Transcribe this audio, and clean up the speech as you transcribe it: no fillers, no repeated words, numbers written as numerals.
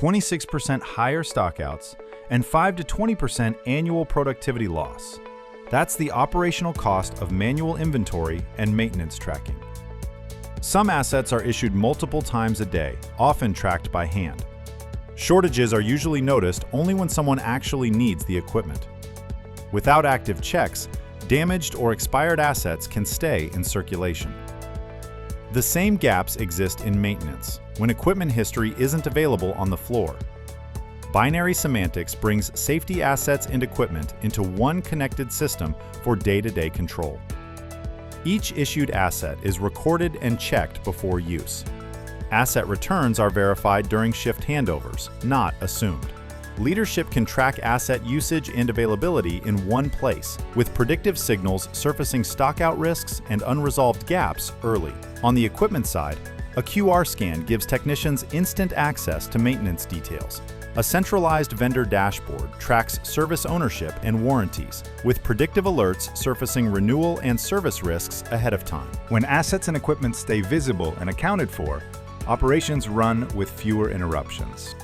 26% higher stockouts, and 5 to 20% annual productivity loss. That's the operational cost of manual inventory and maintenance tracking. Some assets are issued multiple times a day, often tracked by hand. Shortages are usually noticed only when someone actually needs the equipment. Without active checks, damaged or expired assets can stay in circulation. The same gaps exist in maintenance, when equipment history isn't available on the floor. Binary semantics brings safety assets and equipment into one connected system for day-to-day control. Each issued asset is recorded and checked before use. Asset returns are verified during shift handovers, not assumed. Leadership can track asset usage and availability in one place, with predictive signals surfacing stockout risks and unresolved gaps early. On the equipment side, a QR scan gives technicians instant access to maintenance details. A centralized vendor dashboard tracks service ownership and warranties, with predictive alerts surfacing renewal and service risks ahead of time. When assets and equipment stay visible and accounted for, operations run with fewer interruptions.